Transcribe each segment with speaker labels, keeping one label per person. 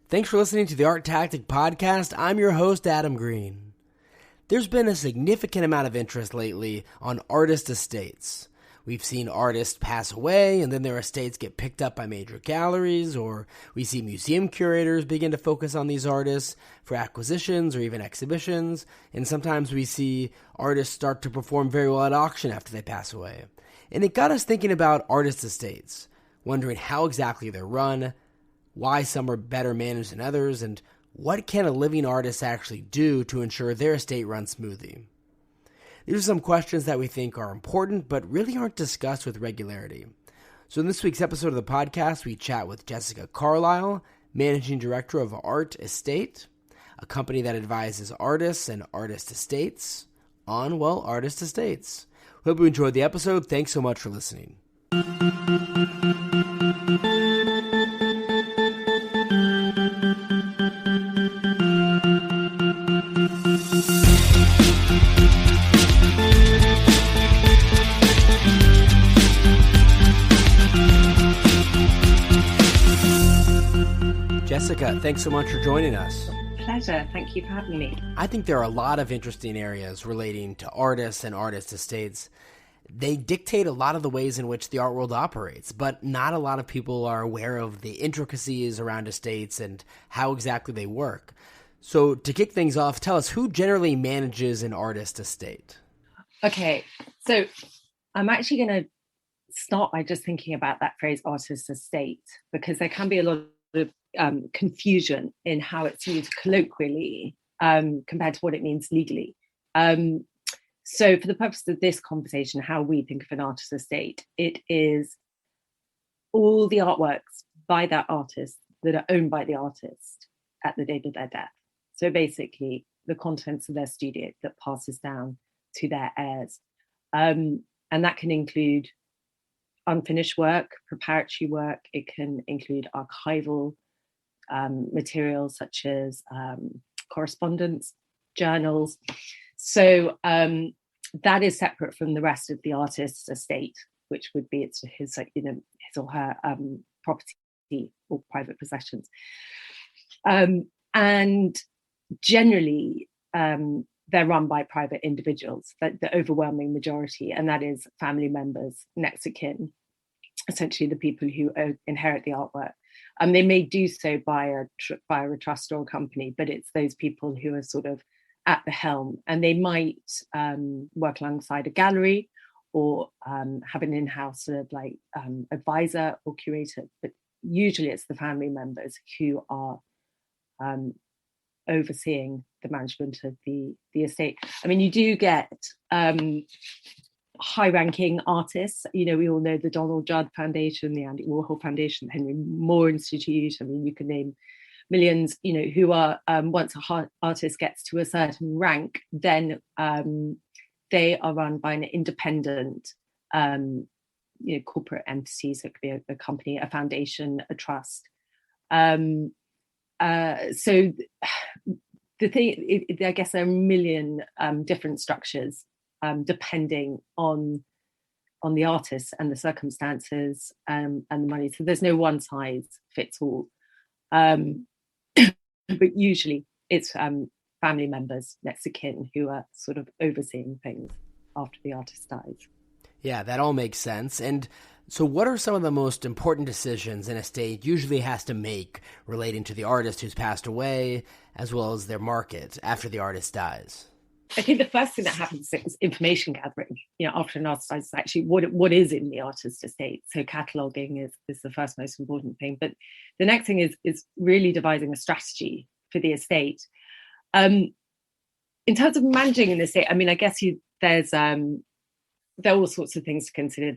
Speaker 1: Thanks for listening to the ArtTactic podcast. I'm your host, Adam Green. There's been a significant amount of interest lately on artist estates. We've seen artists pass away and then their estates get picked up by major galleries, or we see museum curators begin to focus on these artists for acquisitions or even exhibitions, and sometimes we see artists start to perform very well at auction after they pass away. And it got us thinking about artist estates, wondering how exactly they're run, why some are better managed than others, and what can a living artist actually do to ensure their estate runs smoothly. These are some questions that we think are important but really aren't discussed with regularity. So in this week's episode of the podcast, we chat with Jessica Carlisle, Managing Director of ArtTastate, a company that advises artists and artist estates on, well, artist estates. Hope you enjoyed the episode. Thanks so much for listening. Jessica, thanks so much for joining us.
Speaker 2: Pleasure. Thank you for having me.
Speaker 1: I think there are a lot of interesting areas relating to artists and artist estates. They dictate a lot of the ways in which the art world operates, but not a lot of people are aware of the intricacies around estates and how exactly they work. So to kick things off, tell us, who generally manages an artist estate?
Speaker 2: Okay, so I'm actually going to start by just thinking about that phrase artist estate, because there can be a lot of confusion in how it's used colloquially compared to what it means legally. So for the purpose of this conversation, how we think of an artist estate, it is all the artworks by that artist that are owned by the artist at the date of their death. So basically the contents of their studio that passes down to their heirs. And that can include unfinished work, preparatory work. It can include archival materials such as correspondence, journals. So that is separate from the rest of the artist's estate, which would be his or her property or private possessions. And generally, they're run by private individuals, the overwhelming majority, and that is family members, next of kin, essentially the people who inherit the artwork. They may do so by a trust or a company, but it's those people who are sort of at the helm, and they might work alongside a gallery or have an in-house sort of like advisor or curator. But usually it's the family members who are overseeing the management of the estate. I mean, you do get high-ranking artists. You know, we all know the Donald Judd Foundation, the Andy Warhol Foundation, the Henry Moore Institute. I mean, you can name millions, you know, who are, once an artist gets to a certain rank, then they are run by an independent, corporate entity. So it could be a company, a foundation, a trust. So the thing, I guess there are a million different structures depending on the artist and the circumstances and the money. So there's no one size fits all. But usually it's family members, next of kin, who are sort of overseeing things after the artist dies.
Speaker 1: Yeah, that all makes sense. And so what are some of the most important decisions an estate usually has to make relating to the artist who's passed away, as well as their market after the artist dies?
Speaker 2: I think the first thing that happens is information gathering. You know, after an artist dies, is actually what is in the artist's estate. So cataloging is the first most important thing. But the next thing is really devising a strategy for the estate. In terms of managing an estate, I mean, I guess there are all sorts of things to consider.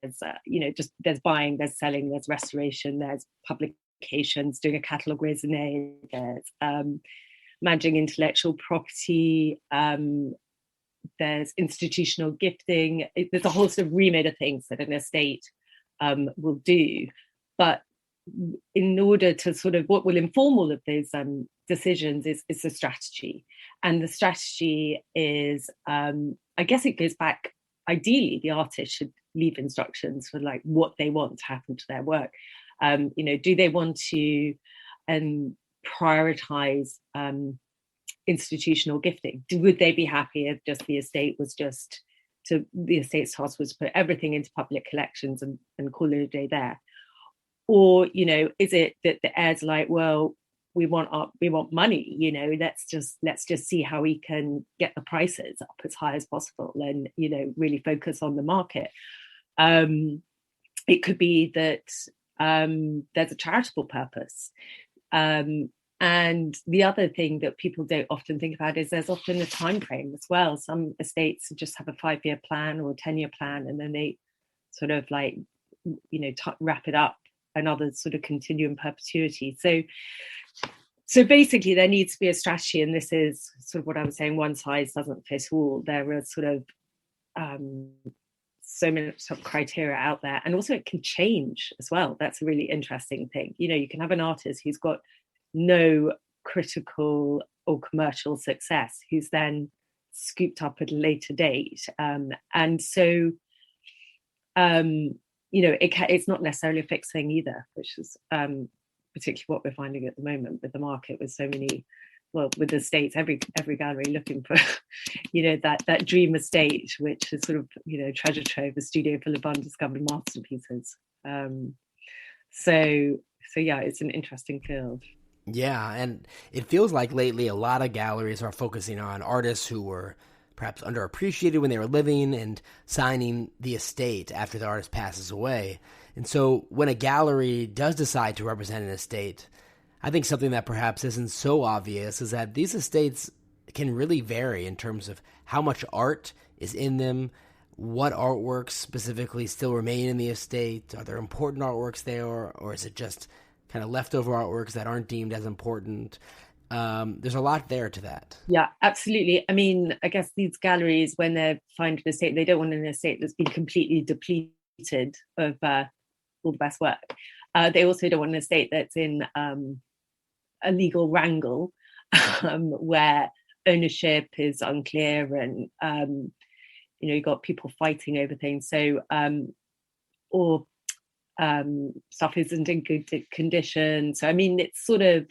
Speaker 2: There's buying, there's selling, there's restoration, there's publications, doing a catalogue raisonné, there's managing intellectual property, there's institutional gifting. There's a whole sort of remit of things that an estate will do. But in order to sort of, what will inform all of those decisions is the strategy. And the strategy is, I guess it goes back, ideally, the artist should leave instructions for like what they want to happen to their work. Do they want to prioritize institutional gifting? Would they be happy if just the estate's task was to put everything into public collections and call it a day there? Or, you know, is it that the heirs are like, well, we want money, you know, let's just see how we can get the prices up as high as possible and, you know, really focus on the market. It could be that there's a charitable purpose. And the other thing that people don't often think about is there's often a time frame as well. Some estates just have a 5-year plan or a 10-year plan, and then they sort of like, you know, wrap it up, and others sort of continue in perpetuity. So basically there needs to be a strategy, and this is sort of what I was saying, one size doesn't fit all. There are sort of so many sort of criteria out there, and also it can change as well. That's a really interesting thing. You know, you can have an artist who's got no critical or commercial success, who's then scooped up at a later date, and so you know, it's not necessarily a fixed thing either, which is particularly what we're finding at the moment with the market, with so many, well, with the estates, every gallery looking for, you know, that dream estate, which is sort of, you know, treasure trove, a studio full of undiscovered masterpieces. So yeah, it's an interesting field.
Speaker 1: Yeah, and it feels like lately a lot of galleries are focusing on artists who were perhaps underappreciated when they were living and signing the estate after the artist passes away. And so when a gallery does decide to represent an estate, I think something that perhaps isn't so obvious is that these estates can really vary in terms of how much art is in them, what artworks specifically still remain in the estate. Are there important artworks there, or is it just kind of leftover artworks that aren't deemed as important? There's a lot there to that.
Speaker 2: Yeah, absolutely. I mean, I guess these galleries, when they're finding an estate, they don't want an estate that's been completely depleted of all the best work. They also don't want an estate that's in a legal wrangle where ownership is unclear, and you know, you've got people fighting over things. So or stuff isn't in good condition. So I mean, it's sort of,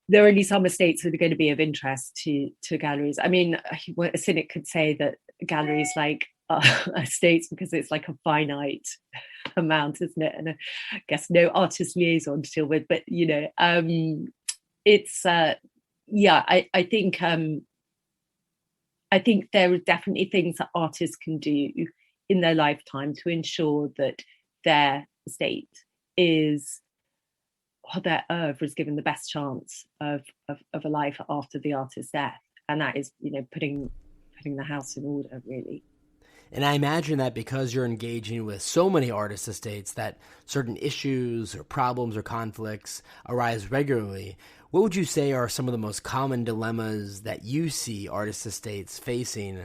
Speaker 2: there are only some estates that are going to be of interest to galleries. I mean, a cynic could say that galleries like estates because it's like a finite amount, isn't it? And I guess no artist liaison to deal with. But you know, it's yeah. I think there are definitely things that artists can do in their lifetime to ensure that their estate is, or their oeuvre is given the best chance of a life after the artist's death, and that is, you know, putting the house in order, really.
Speaker 1: And I imagine that because you're engaging with so many artist estates, that certain issues or problems or conflicts arise regularly. What would you say are some of the most common dilemmas that you see artist estates facing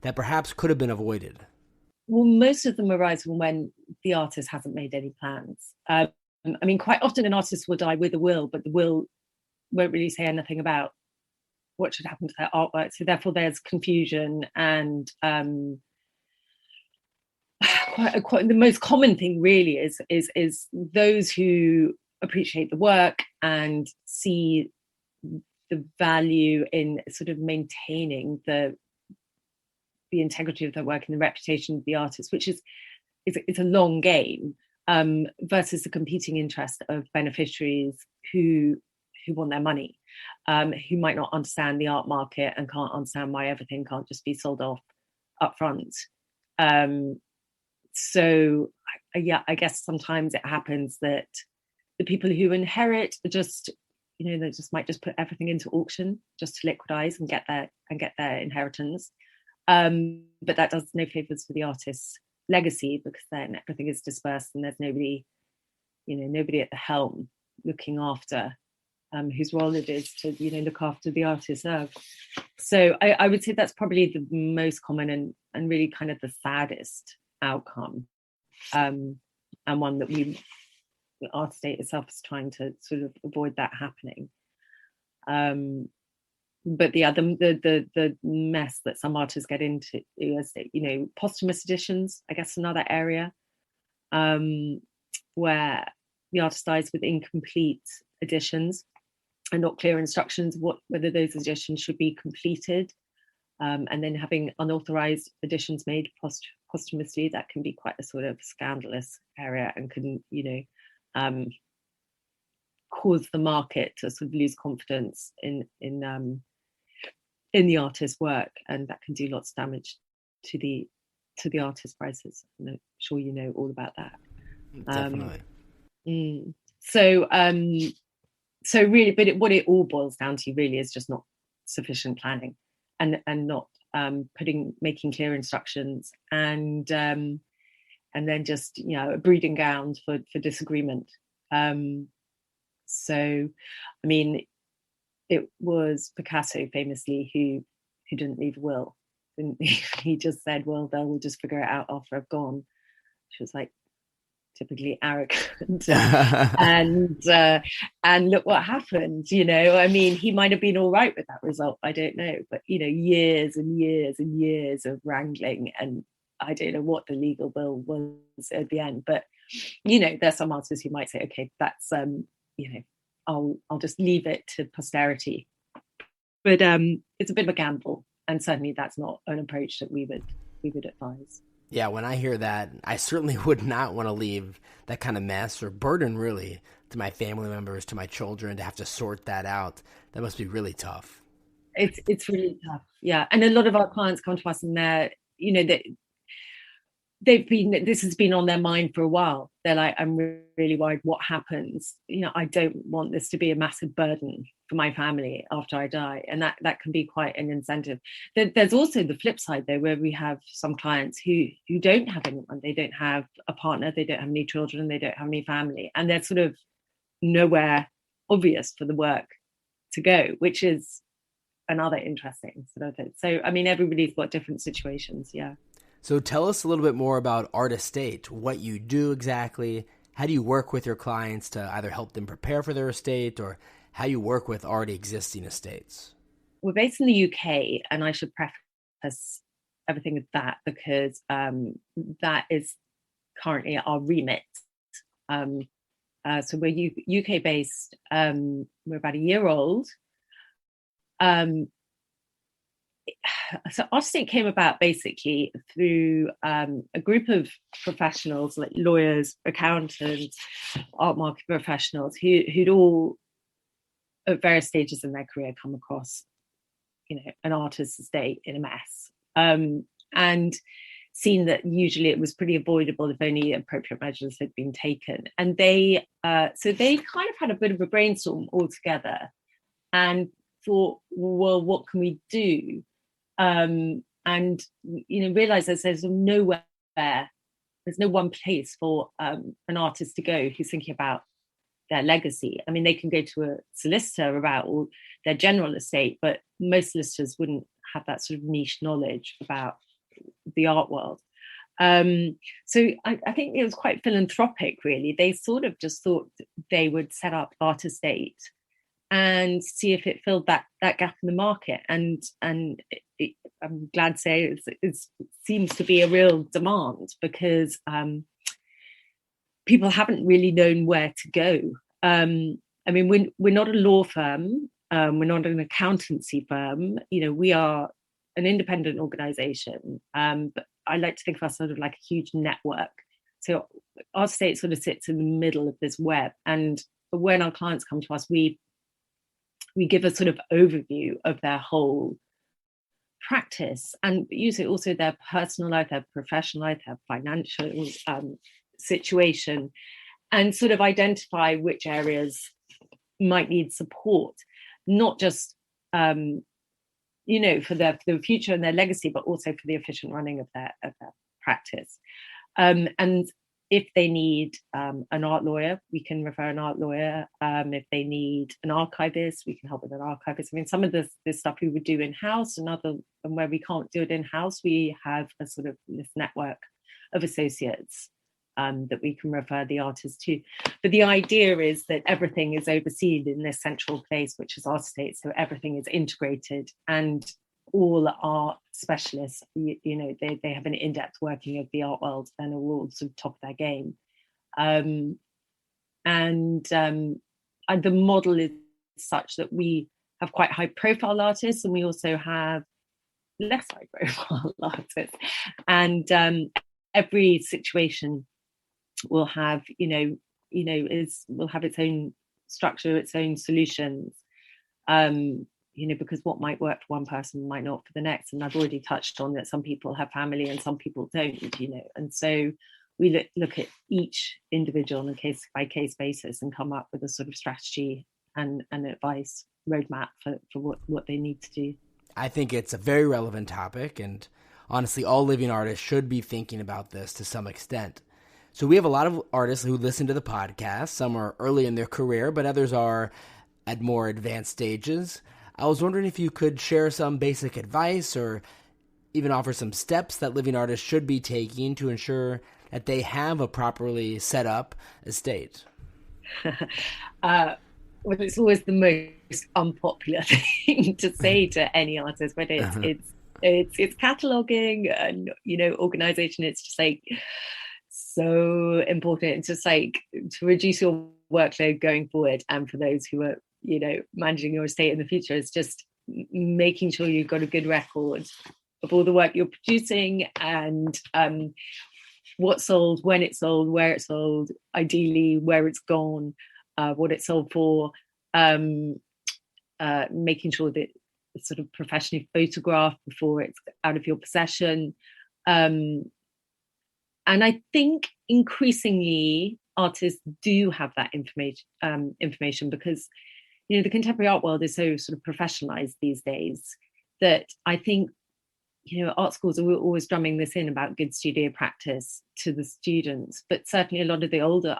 Speaker 1: that perhaps could have been avoided?
Speaker 2: Well, most of them arise from when the artist hasn't made any plans. I mean, quite often an artist will die with a will, but the will won't really say anything about what should happen to their artwork. So therefore there's confusion, and quite the most common thing really is those who appreciate the work and see the value in sort of maintaining the integrity of their work and the reputation of the artist, which is it's a long game, versus the competing interest of beneficiaries who want their money, who might not understand the art market and can't understand why everything can't just be sold off up front. So yeah, I guess sometimes it happens that the people who inherit are just, you know, they just might just put everything into auction just to liquidize and get their inheritance. But that does no favors for the artist's legacy, because then everything is dispersed and there's nobody at the helm looking after whose role it is to, you know, look after the artist's oeuvre. So I would say that's probably the most common and really kind of the saddest outcome, and one that the Artistate itself is trying to sort of avoid that happening. But the mess that some artists get into is, you know, posthumous editions, I guess, another area where the artist dies with incomplete editions. and not clear instructions whether those additions should be completed, and then having unauthorized additions made posthumously, that can be quite a sort of scandalous area and can, cause the market to sort of lose confidence in the artist's work, and that can do lots of damage to the artist's prices. I'm sure you know all about that.
Speaker 1: Definitely.
Speaker 2: So really, but what it all boils down to really is just not sufficient planning, and not making clear instructions, and then just a breeding ground for disagreement. So, I mean, it was Picasso famously who didn't leave a will. He just said, "Well, they'll just figure it out after I've gone," which was like typically arrogant. and look what happened. I mean, he might have been all right with that result, I don't know, but years and years and years of wrangling, and I don't know what the legal bill was at the end. But there's some artists who might say, okay, that's I'll just leave it to posterity. But it's a bit of a gamble, and certainly that's not an approach that we would advise.
Speaker 1: Yeah, when I hear that, I certainly would not want to leave that kind of mess or burden, really, to my family members, to my children, to have to sort that out. That must be really tough.
Speaker 2: It's really tough, yeah. And a lot of our clients come to us and this has been on their mind for a while. They're like, I'm really worried what happens. I don't want this to be a massive burden for my family after I die. And that can be quite an incentive. There's also the flip side, though, where we have some clients who don't have anyone. They don't have a partner, they don't have any children, they don't have any family. And they're sort of nowhere obvious for the work to go, which is another interesting sort of thing. So, I mean, everybody's got different situations, yeah.
Speaker 1: So tell us a little bit more about Artistate, what you do exactly, how do you work with your clients to either help them prepare for their estate, or how you work with already existing estates?
Speaker 2: We're based in the UK, and I should preface everything with that because that is currently our remit. So we're UK based. We're about a year old. So Artistate came about basically through a group of professionals like lawyers, accountants, art market professionals who'd all at various stages in their career come across, an artist's estate in a mess, and seen that usually it was pretty avoidable if only appropriate measures had been taken. And they kind of had a bit of a brainstorm all together and thought, well, what can we do? And realize there's no one place for an artist to go who's thinking about their legacy. I mean, they can go to a solicitor about all their general estate, but most solicitors wouldn't have that sort of niche knowledge about the art world. So I think it was quite philanthropic, really. They sort of just thought they would set up Artistate and see if it filled that gap in the market. And I'm glad to say it seems to be a real demand because people haven't really known where to go. I mean, we're not a law firm. We're not an accountancy firm. We are an independent organization. But I like to think of us sort of like a huge network. So Artistate sort of sits in the middle of this web. And when our clients come to us, we give a sort of overview of their whole practice and usually also their personal life, their professional life, their financial situation, and sort of identify which areas might need support, not just for the future and their legacy, but also for the efficient running of their practice. And if they need an art lawyer, we can refer an art lawyer. If they need an archivist, we can help with an archivist. I mean, some of this stuff we would do in-house, and where we can't do it in-house, we have a sort of this network of associates that we can refer the artist to. But the idea is that everything is overseen in this central place, which is Artistate, so everything is integrated, and all art specialists, they have an in-depth working of the art world and are all sort of top of their game. And the model is such that we have quite high profile artists, and we also have less high profile artists. And every situation will have, will have its own structure, its own solutions. Because what might work for one person might not for the next. And I've already touched on that some people have family and some people don't, and so we look at each individual on a case by case basis and come up with a sort of strategy and advice roadmap for what they need to do.
Speaker 1: I think it's a very relevant topic, and honestly, all living artists should be thinking about this to some extent. So we have a lot of artists who listen to the podcast. Some are early in their career, but others are at more advanced stages. I was wondering if you could share some basic advice or even offer some steps that living artists should be taking to ensure that they have a properly set up estate.
Speaker 2: Well, it's always the most unpopular thing to say to any artist, but it's cataloging and organization. It's just like so important. It's just like to reduce your workload going forward, and for those who are managing your estate in the future, is just making sure you've got a good record of all the work you're producing, and what's sold, when it's sold, where it's sold, ideally where it's gone, what it's sold for, making sure that it's sort of professionally photographed before it's out of your possession. And I think increasingly artists do have that information because the contemporary art world is so sort of professionalized these days that I think art schools are always drumming this in about good studio practice to the students, but certainly a lot of the older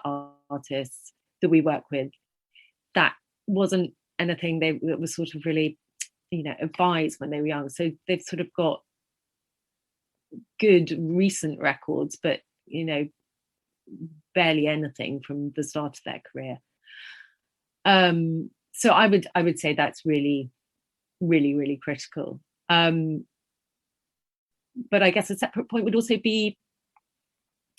Speaker 2: artists that we work with, that wasn't anything that was sort of really advised when they were young. So they've sort of got good recent records, but barely anything from the start of their career. So I would say that's really, really, really critical. But I guess a separate point would also be,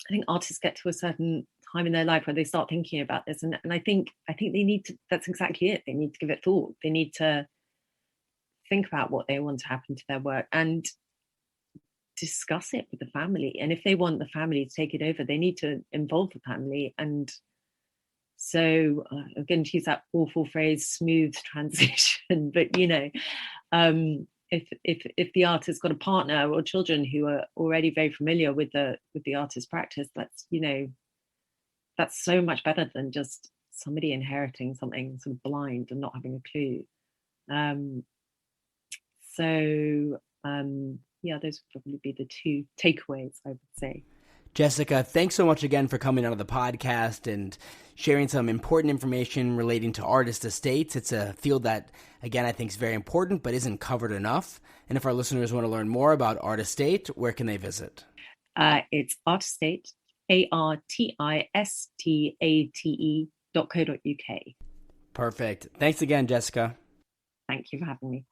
Speaker 2: I think artists get to a certain time in their life where they start thinking about this, and I think they need to. That's exactly it. They need to give it thought. They need to think about what they want to happen to their work and discuss it with the family. And if they want the family to take it over, they need to involve the family. And so I'm going to use that awful phrase, smooth transition, but if the artist's got a partner or children who are already very familiar with the artist's practice, that's so much better than just somebody inheriting something sort of blind and not having a clue. Those would probably be the two takeaways, I would say.
Speaker 1: Jessica, thanks so much again for coming on the podcast and sharing some important information relating to artist estates. It's a field that, again, I think is very important but isn't covered enough. And if our listeners want to learn more about Artistate, where can they visit?
Speaker 2: It's Artistate, Artistate.co.uk.
Speaker 1: Perfect. Thanks again, Jessica.
Speaker 2: Thank you for having me.